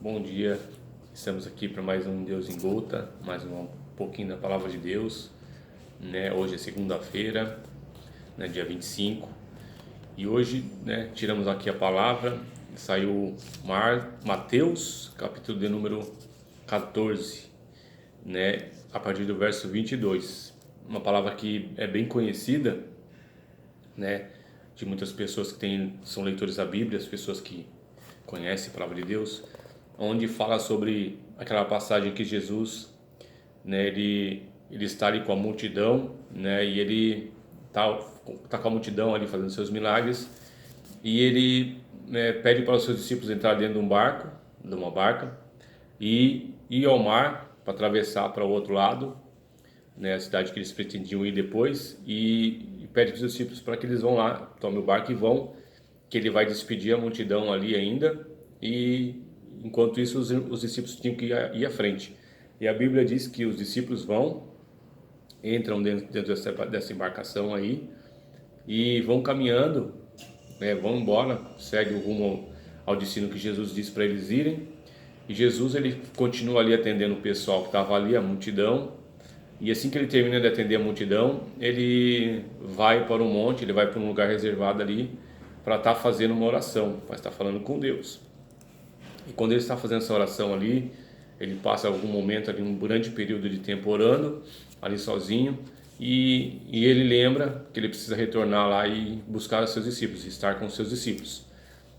Bom dia, estamos aqui para mais um Deus em Gota, mais um pouquinho da Palavra de Deus, né? Hoje é segunda-feira, né, dia 25, e hoje, né, tiramos aqui a palavra, saiu Mateus, capítulo de número 14, né, a partir do verso 22, uma palavra que é bem conhecida, né, de muitas pessoas que são leitores da Bíblia, as pessoas que conhecem a Palavra de Deus, onde fala sobre aquela passagem que Jesus, né, ele está ali com a multidão, né, e ele tá com a multidão ali fazendo seus milagres, e ele, né, pede para os seus discípulos entrar dentro de um barco, de uma barca, e ir ao mar para atravessar para o outro lado, né, a cidade que eles pretendiam ir depois, e pede para os discípulos para que eles vão lá, tomem o barco e vão, que ele vai despedir a multidão ali ainda, e enquanto isso os discípulos tinham que ir à frente. E a Bíblia diz que os discípulos entram dentro dessa embarcação aí, e vão caminhando, né, vão embora, segue o rumo ao destino que Jesus disse para eles irem. E Jesus, ele continua ali atendendo o pessoal que estava ali, a multidão. E assim que ele termina de atender a multidão, ele vai para um monte, ele vai para um lugar reservado ali para estar fazendo uma oração, para estar falando com Deus. E quando ele está fazendo essa oração ali, ele passa algum momento ali, um grande período de tempo orando, ali sozinho, e ele lembra que ele precisa retornar lá e buscar os seus discípulos, estar com os seus discípulos,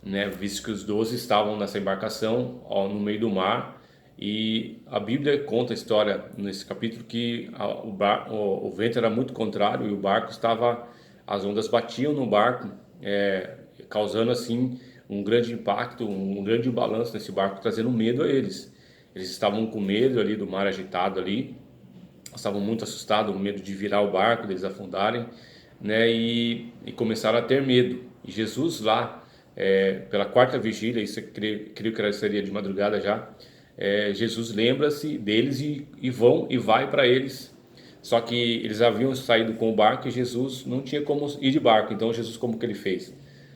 né? Visto que os 12 estavam nessa embarcação, no meio do mar, e a Bíblia conta a história nesse capítulo que o vento era muito contrário e o barco estava, as ondas batiam no barco, causando assim um grande impacto, um grande balanço nesse barco, trazendo medo a eles. Eles estavam com medo ali do mar agitado ali, estavam muito assustados, com medo de virar o barco, deles afundarem, né? E começaram a ter medo. E Jesus lá, pela quarta vigília, isso eu creio que seria de madrugada já, Jesus lembra-se deles e vai para eles. Só que eles haviam saído com o barco e Jesus não tinha como ir de barco. Então Jesus, como que ele fez?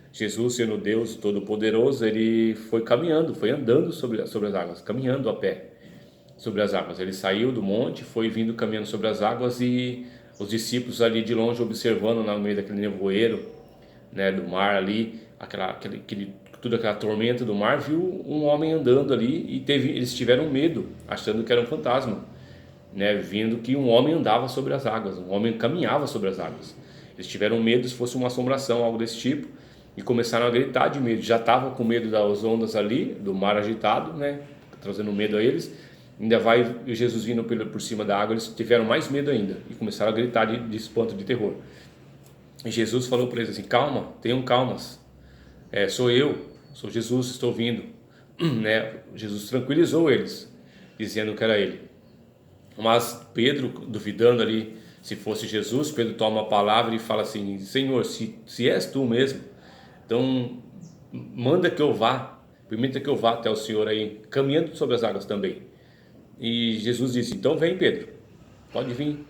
Jesus, sendo Deus Todo-Poderoso, ele foi caminhando, foi andando sobre as águas, caminhando a pé sobre as águas. Ele saiu do monte, foi vindo caminhando sobre as águas, e os discípulos ali de longe observando no meio daquele nevoeiro, né, do mar ali, toda aquela tormenta do mar, viu um homem andando ali, e eles tiveram medo, achando que era um fantasma, né, vendo que um homem andava sobre as águas, um homem caminhava sobre as águas. Eles tiveram medo se fosse uma assombração, algo desse tipo, e começaram a gritar de medo. Já estavam com medo das ondas ali, do mar agitado, né, trazendo medo a eles. Ainda vai Jesus vindo por cima da água, eles tiveram mais medo ainda e começaram a gritar de espanto, de terror. E Jesus falou para eles assim: calma, tenham calmas, sou Jesus, estou vindo, né? Jesus tranquilizou eles, dizendo que era ele. Mas Pedro, duvidando ali se fosse Jesus, Pedro toma a palavra e fala assim: Senhor, se és tu mesmo, então manda que eu vá, permita que eu vá até o Senhor aí, caminhando sobre as águas também. E Jesus disse: então vem, Pedro, pode vir.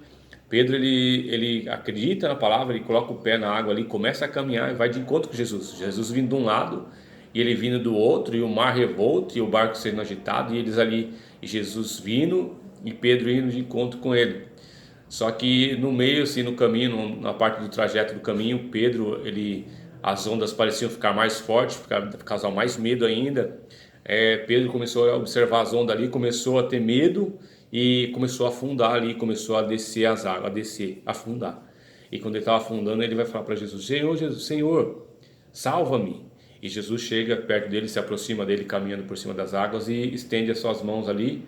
Pedro, ele acredita na palavra, ele coloca o pé na água ali, começa a caminhar e vai de encontro com Jesus. Jesus vindo de um lado e ele vindo do outro, e o mar revolto e o barco sendo agitado, e eles ali, e Jesus vindo e Pedro indo de encontro com ele. Só que no meio, assim, no caminho, na parte do trajeto do caminho, Pedro, as ondas pareciam ficar mais fortes, causar mais medo ainda. Pedro começou a observar as ondas ali, começou a ter medo e começou a afundar ali, começou a descer as águas, afundar. E quando ele estava afundando, ele vai falar para Jesus: Senhor, Jesus, Senhor, salva-me. E Jesus chega perto dele, se aproxima dele, caminhando por cima das águas, e estende as suas mãos ali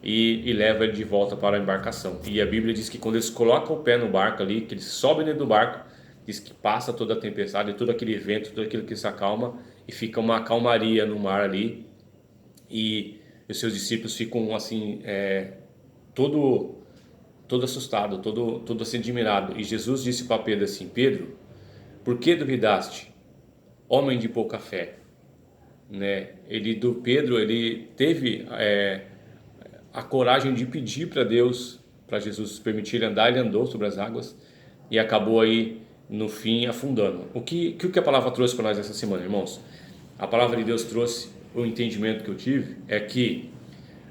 e leva ele de volta para a embarcação. E a Bíblia diz que quando eles colocam o pé no barco ali, que eles sobem dentro do barco, diz que passa toda a tempestade, todo aquele vento, tudo aquilo que se acalma, e fica uma calmaria no mar ali, e os seus discípulos ficam assim, todo assustado, todo assim admirado. E Jesus disse para Pedro assim: Pedro, por que duvidaste, homem de pouca fé? Né? Pedro, ele teve a coragem de pedir para Deus, para Jesus permitir ele andar. Ele andou sobre as águas e acabou aí no fim afundando. O que a palavra trouxe para nós essa semana, irmãos? A palavra de Deus trouxe o entendimento que eu tive é que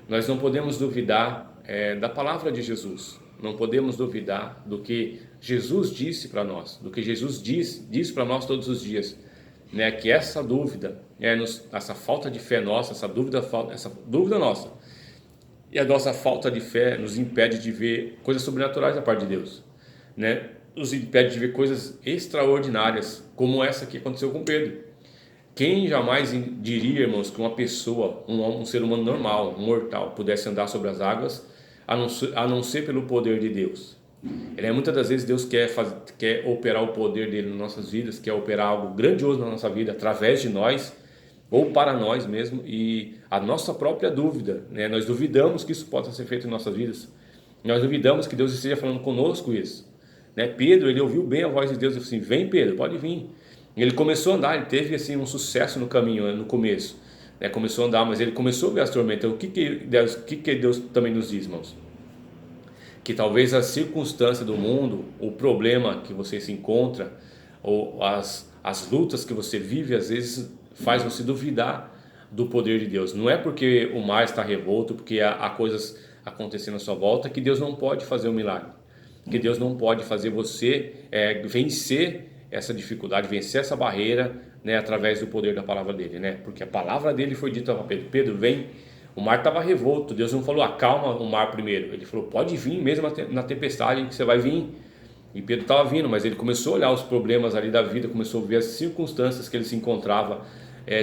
nós não podemos duvidar da palavra de Jesus. Não podemos duvidar do que Jesus disse para nós, do que Jesus diz para nós todos os dias, né? Que essa dúvida, essa falta de fé nossa, essa dúvida nossa e a nossa falta de fé nos impede de ver coisas sobrenaturais da parte de Deus, né? Nos impede de ver coisas extraordinárias, como essa que aconteceu com Pedro. Quem jamais diria, irmãos, que uma pessoa, um ser humano normal, um mortal, pudesse andar sobre as águas, a não ser pelo poder de Deus? Muitas das vezes Deus quer operar o poder dele nas nossas vidas, quer operar algo grandioso na nossa vida, através de nós, ou para nós mesmo, e a nossa própria dúvida, né? Nós duvidamos que isso possa ser feito em nossas vidas, nós duvidamos que Deus esteja falando conosco isso, né? Pedro, ele ouviu bem a voz de Deus e falou assim: vem Pedro, pode vir. Ele começou a andar, ele teve assim um sucesso no caminho, no começo, né? Começou a andar, mas ele começou a ver as tormentas. O que Deus também nos diz, irmãos? Que talvez a circunstância do mundo, o problema que você se encontra, ou as lutas que você vive, às vezes faz você duvidar do poder de Deus. Não é porque o mar está revolto, porque há coisas acontecendo à sua volta, que Deus não pode fazer um milagre, que Deus não pode fazer você vencer essa dificuldade, vencer essa barreira, né, através do poder da palavra dele, né? Porque a palavra dele foi dita para Pedro: Pedro, vem. O mar estava revolto, Deus não falou acalma o mar primeiro, ele falou pode vir mesmo na tempestade que você vai vir. E Pedro estava vindo, mas ele começou a olhar os problemas ali da vida, começou a ver as circunstâncias que ele se encontrava,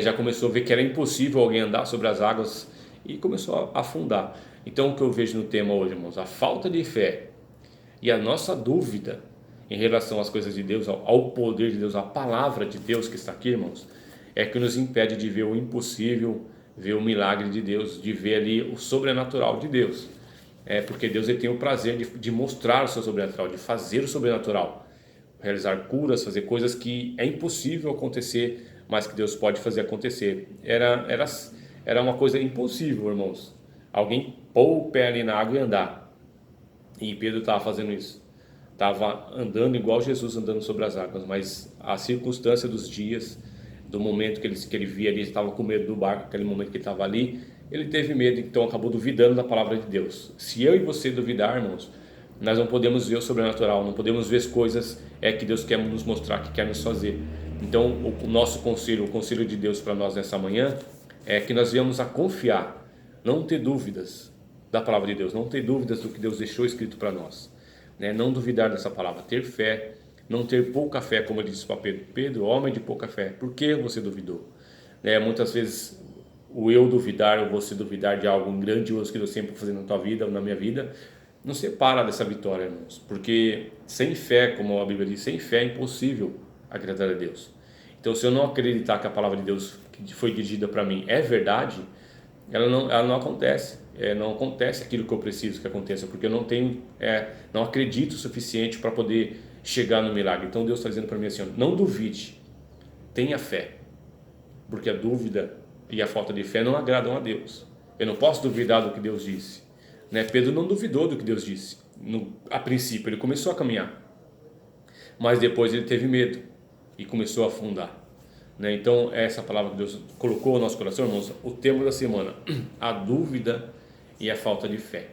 já começou a ver que era impossível alguém andar sobre as águas e começou a afundar. Então o que eu vejo no tema hoje, irmãos, a falta de fé e a nossa dúvida em relação às coisas de Deus, ao poder de Deus, à palavra de Deus que está aqui, irmãos, é que nos impede de ver o impossível, ver o milagre de Deus, de ver ali o sobrenatural de Deus. Porque Deus ele tem o prazer de mostrar o seu sobrenatural, de fazer o sobrenatural, realizar curas, fazer coisas que é impossível acontecer, mas que Deus pode fazer acontecer. Era uma coisa impossível, irmãos, alguém pôr o pé ali na água e andar. E Pedro estava fazendo isso, estava andando igual Jesus andando sobre as águas, mas a circunstância dos dias, do momento que ele via ali, estava com medo do barco, aquele momento que ele estava ali, ele teve medo, então acabou duvidando da palavra de Deus. Se eu e você duvidar, irmãos, nós não podemos ver o sobrenatural, não podemos ver as coisas que Deus quer nos mostrar, que quer nos fazer. Então o nosso conselho, o conselho de Deus para nós nessa manhã, é que nós venhamos a confiar, não ter dúvidas da palavra de Deus, não ter dúvidas do que Deus deixou escrito para nós, né? Não duvidar dessa palavra, ter fé, não ter pouca fé, como ele disse para Pedro: Pedro, homem de pouca fé, por que você duvidou? Muitas vezes o eu duvidar, ou você duvidar de algo grandioso que Deus sempre fazendo na tua vida ou na minha vida, não separa dessa vitória, irmãos, porque sem fé, como a Bíblia diz, sem fé é impossível agradar a Deus. Então, se eu não acreditar que a palavra de Deus que foi dirigida para mim é verdade, ela não acontece. Não acontece aquilo que eu preciso que aconteça, porque eu não acredito o suficiente para poder chegar no milagre. Então Deus está dizendo para mim assim: não duvide, tenha fé, porque a dúvida e a falta de fé não agradam a Deus. Eu não posso duvidar do que Deus disse, né? Pedro não duvidou do que Deus disse. A princípio ele começou a caminhar, mas depois ele teve medo e começou a afundar, né? Então essa palavra que Deus colocou no nosso coração, irmãos, o tema da semana: a dúvida e a falta de fé.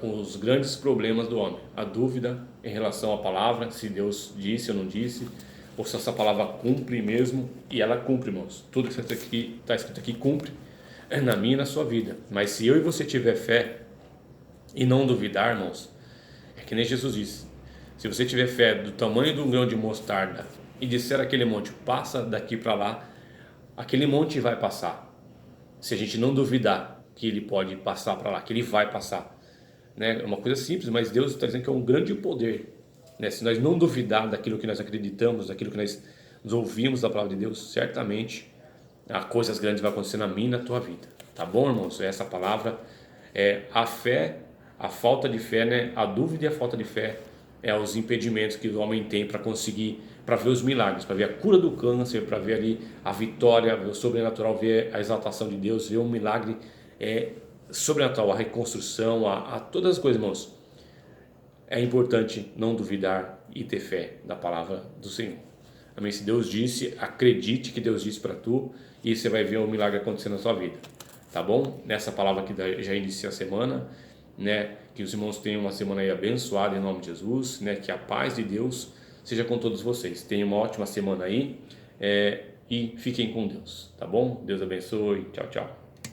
Os grandes problemas do homem, a dúvida em relação à palavra, se Deus disse ou não disse, ou se essa palavra cumpre mesmo. E ela cumpre, irmãos, tudo que está escrito aqui cumpre na minha e na sua vida. Mas se eu e você tiver fé e não duvidar, irmãos, é que nem Jesus disse: se você tiver fé do tamanho de um grão de mostarda e disser aquele monte, passa daqui para lá, aquele monte vai passar. Se a gente não duvidar que ele pode passar para lá, que ele vai passar, né? É uma coisa simples, mas Deus está dizendo que é um grande poder, né? Se nós não duvidar daquilo que nós acreditamos, daquilo que nós ouvimos da palavra de Deus, certamente coisas grandes vão acontecer na minha e na tua vida. Tá bom, irmãos? Essa palavra a fé, a falta de fé, né? A dúvida e a falta de fé os impedimentos que o homem tem para conseguir, para ver os milagres, para ver a cura do câncer, para ver ali a vitória, ver o sobrenatural, ver a exaltação de Deus, ver um milagre sobrenatural, a reconstrução, a todas as coisas, irmãos. É importante não duvidar e ter fé da palavra do Senhor. Amém? Se Deus disse, acredite que Deus disse para tu e você vai ver um milagre acontecer na sua vida, tá bom? Nessa palavra que já inicia a semana, né? Que os irmãos tenham uma semana aí abençoada em nome de Jesus, né? Que a paz de Deus seja com todos vocês. Tenham uma ótima semana aí e fiquem com Deus, tá bom? Deus abençoe. Tchau, tchau.